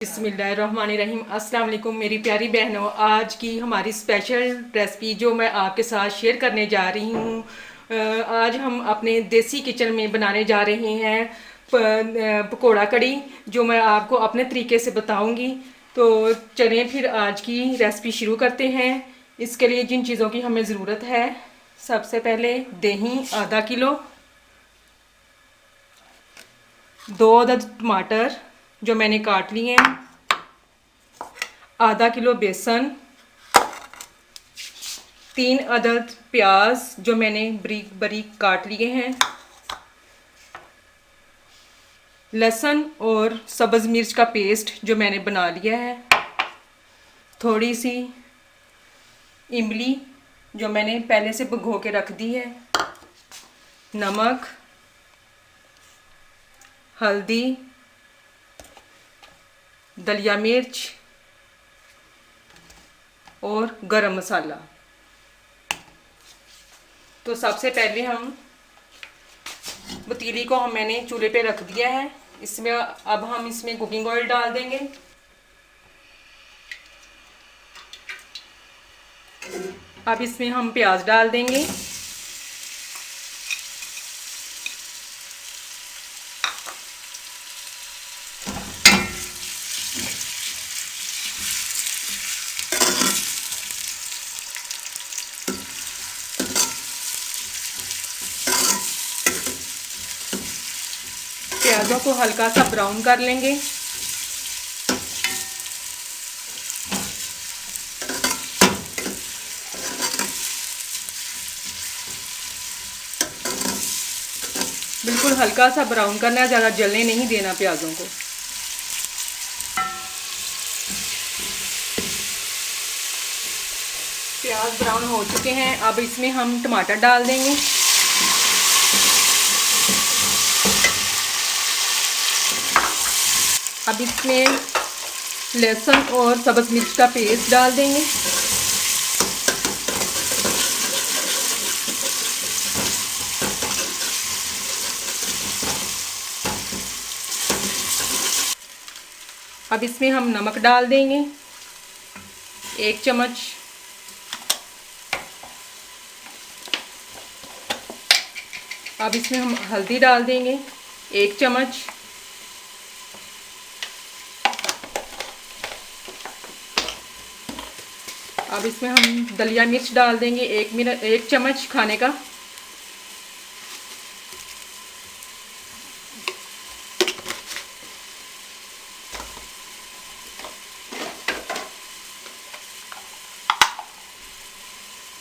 बिस्मिल्लाहिर्रहमानिर्रहीम। अस्सलाम वालेकुम मेरी प्यारी बहनों। आज की हमारी स्पेशल रेसिपी जो मैं आपके साथ शेयर करने जा रही हूँ, आज हम अपने देसी किचन में बनाने जा रहे हैं पकौड़ा कड़ी, जो मैं आपको अपने तरीके से बताऊंगी। तो चलिए फिर आज की रेसिपी शुरू करते हैं। इसके लिए जिन चीज़ों की हमें ज़रूरत है, सबसे पहले दही आधा किलो, 2 अदद टमाटर जो मैंने काट लिए हैं, आधा किलो बेसन, 3 अदद प्याज जो मैंने बारीक बारीक काट लिए हैं, लहसुन और सब्ज़ मिर्च का पेस्ट जो मैंने बना लिया है, थोड़ी सी इमली जो मैंने पहले से भिगो के रख दी है, नमक, हल्दी, दलिया मिर्च और गरम मसाला। तो सबसे पहले हम पतीली को मैंने चूल्हे पे रख दिया है। इसमें अब हम इसमें कुकिंग ऑयल डाल देंगे। अब इसमें हम प्याज डाल देंगे। प्याजों को हल्का सा ब्राउन कर लेंगे। बिल्कुल हल्का सा ब्राउन करना है, ज़्यादा जलने नहीं देना प्याजों को। प्याज ब्राउन हो चुके हैं। अब इसमें हम टमाटर डाल देंगे। अब इसमें लहसुन और सब्ज़ मिर्च का पेस्ट डाल देंगे। अब इसमें हम नमक डाल देंगे 1 चम्मच। अब इसमें हम हल्दी डाल देंगे 1 चम्मच। अब इसमें हम दलिया मिर्च डाल देंगे 1 चम्मच खाने का।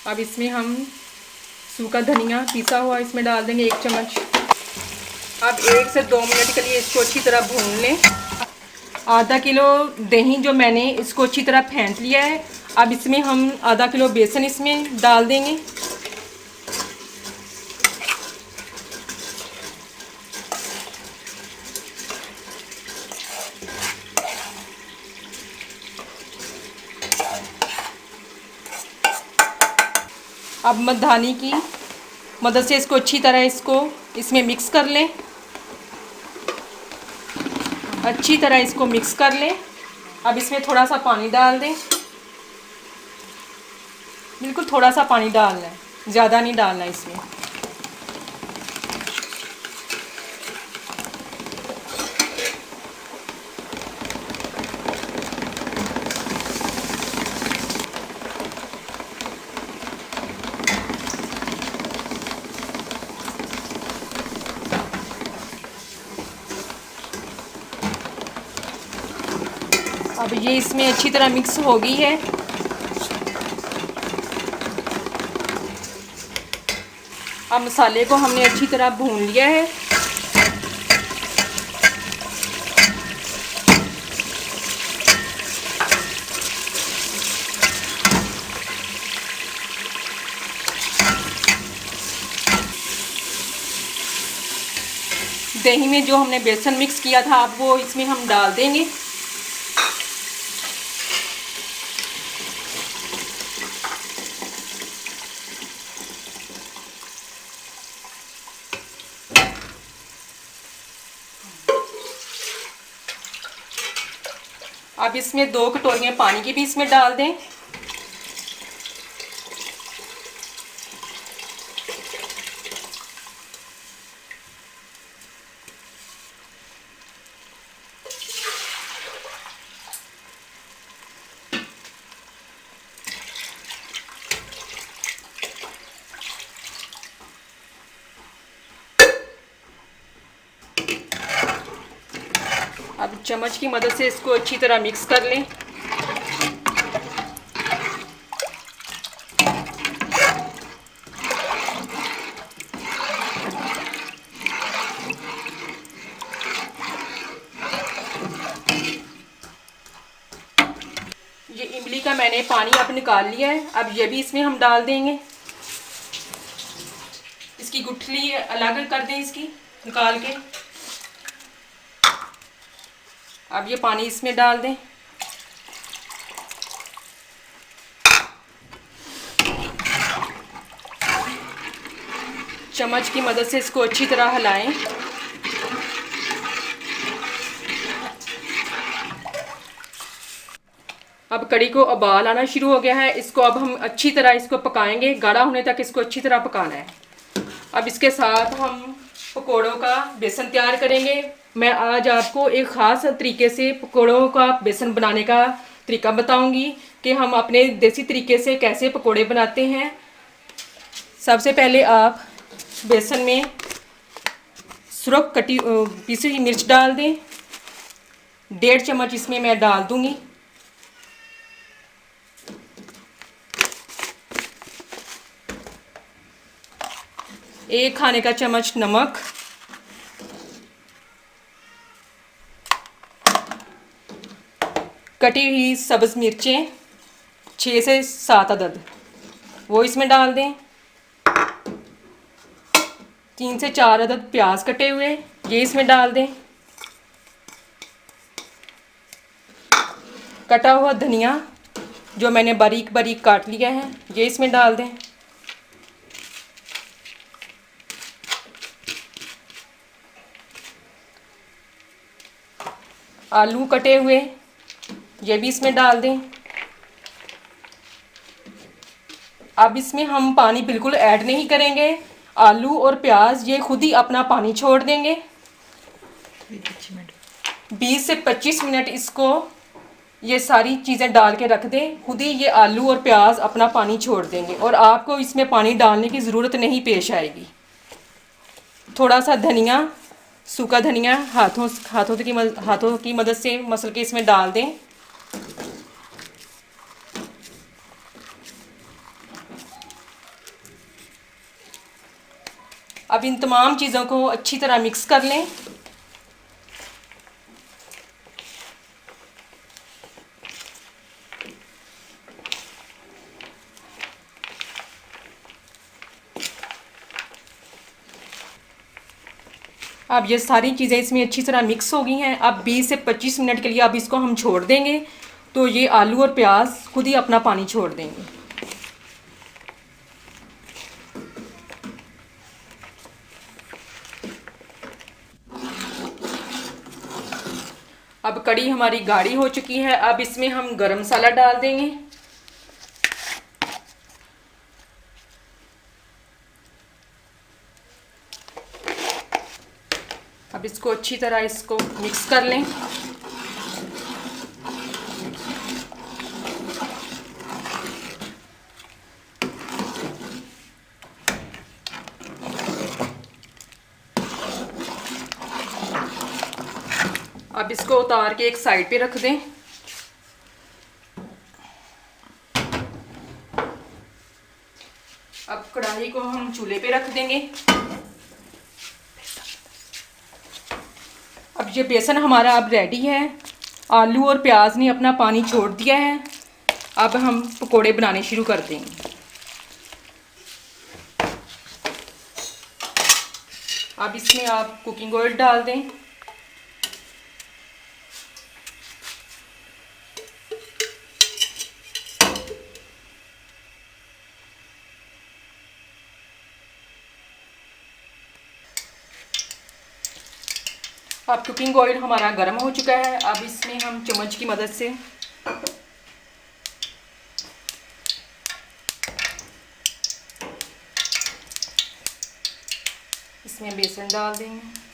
अब इसमें हम सूखा धनिया पिसा हुआ इसमें डाल देंगे 1 चम्मच। अब 1 से 2 मिनट के लिए इसको अच्छी तरह भून लें। आधा किलो दही जो मैंने इसको अच्छी तरह फेंट लिया है। अब इसमें हम आधा किलो बेसन इसमें डाल देंगे। अब मधदानी की मदद से इसको अच्छी तरह इसमें मिक्स कर लें। अच्छी तरह इसको मिक्स कर लें। अब इसमें थोड़ा सा पानी डाल दें। बिल्कुल थोड़ा सा पानी डालना है, ज़्यादा नहीं डालना इसमें। अब ये इसमें अच्छी तरह मिक्स हो गई है। अब मसाले को हमने अच्छी तरह भून लिया है। दही में जो हमने बेसन मिक्स किया था, अब वो इसमें हम डाल देंगे। अब इसमें 2 कटोरियाँ पानी की भी इसमें डाल दें। अब चम्मच की मदद से इसको अच्छी तरह मिक्स कर लें। ये इमली का मैंने पानी अब निकाल लिया है। अब ये भी इसमें हम डाल देंगे। इसकी गुठली अलग कर दें, इसकी निकाल के। अब ये पानी इसमें डाल दें। चम्मच की मदद से इसको अच्छी तरह हिलाएं। अब कड़ी को उबाल आना शुरू हो गया है। इसको अब हम अच्छी तरह इसको पकाएंगे, गाढ़ा होने तक इसको अच्छी तरह पकाना है। अब इसके साथ हम पकोड़ों का बेसन तैयार करेंगे। मैं आज आपको एक ख़ास तरीके से पकोड़ों का बेसन बनाने का तरीका बताऊंगी कि हम अपने देसी तरीके से कैसे पकोड़े बनाते हैं। सबसे पहले आप बेसन में सुरख कटी पीसी हुई मिर्च डाल दें। 1.5 चम्मच इसमें मैं डाल दूंगी। एक खाने का चम्मच नमक, कटी हुई सब्ज़ मिर्चें 6 से 7 अदद वो इसमें डाल दें। 3 से 4 अदद प्याज कटे हुए ये इसमें डाल दें। कटा हुआ धनिया जो मैंने बारीक बारीक काट लिया है ये इसमें डाल दें। आलू कटे हुए ये भी इसमें डाल दें। अब इसमें हम पानी बिल्कुल ऐड नहीं करेंगे। आलू और प्याज ये खुद ही अपना पानी छोड़ देंगे। 20 से 25 मिनट इसको ये सारी चीज़ें डाल के रख दें। खुद ही ये आलू और प्याज अपना पानी छोड़ देंगे और आपको इसमें पानी डालने की ज़रूरत नहीं पेश आएगी। थोड़ा सा धनिया, सूखा धनिया हाथों की मदद से मसल के इसमें डाल दें। अब इन तमाम चीज़ों को अच्छी तरह मिक्स कर लें। अब ये सारी चीज़ें इसमें अच्छी तरह मिक्स हो गई हैं। अब 20 से 25 मिनट के लिए अब इसको हम छोड़ देंगे तो ये आलू और प्याज खुद ही अपना पानी छोड़ देंगे। अब कड़ी हमारी गाढ़ी हो चुकी है। अब इसमें हम गरम मसाला डाल देंगे। अब इसको अच्छी तरह इसको मिक्स कर लें। अब इसको उतार के एक साइड पे रख दें। अब कढ़ाई को हम चूल्हे पे रख देंगे। अब ये बेसन हमारा अब रेडी है। आलू और प्याज ने अपना पानी छोड़ दिया है। अब हम पकोड़े बनाने शुरू कर देंगे। अब इसमें आप कुकिंग ऑयल डाल दें। अब कुकिंग ऑयल हमारा गर्म हो चुका है। अब इसमें हम चम्मच की मदद से इसमें बेसन डाल देंगे।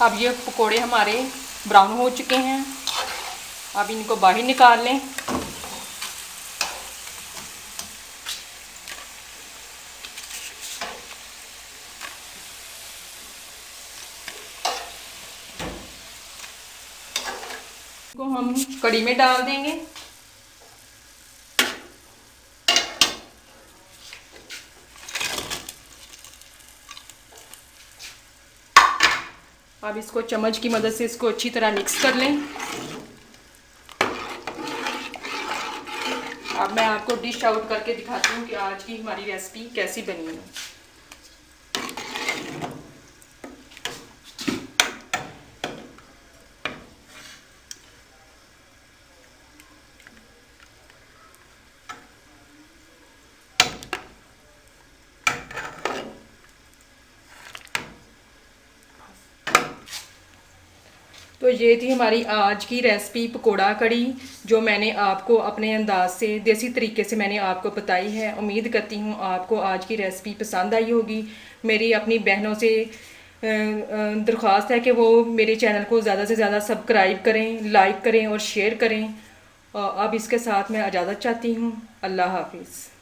अब ये पकोड़े हमारे ब्राउन हो चुके हैं। अब इनको बाहर निकाल लें। इसको हम कढ़ी में डाल देंगे। अब इसको चम्मच की मदद से इसको अच्छी तरह मिक्स कर लें। अब मैं आपको डिश आउट करके दिखाती हूँ कि आज की हमारी रेसिपी कैसी बनी है। तो ये थी हमारी आज की रेसिपी पकोड़ा कड़ी, जो मैंने आपको अपने अंदाज से देसी तरीके से मैंने आपको बताई है। उम्मीद करती हूँ आपको आज की रेसिपी पसंद आई होगी। मेरी अपनी बहनों से दरख्वास्त है कि वो मेरे चैनल को ज़्यादा से ज़्यादा सब्सक्राइब करें, लाइक करें और शेयर करें। अब इसके साथ मैं इजाज़त चाहती हूँ। अल्लाह हाफिज़।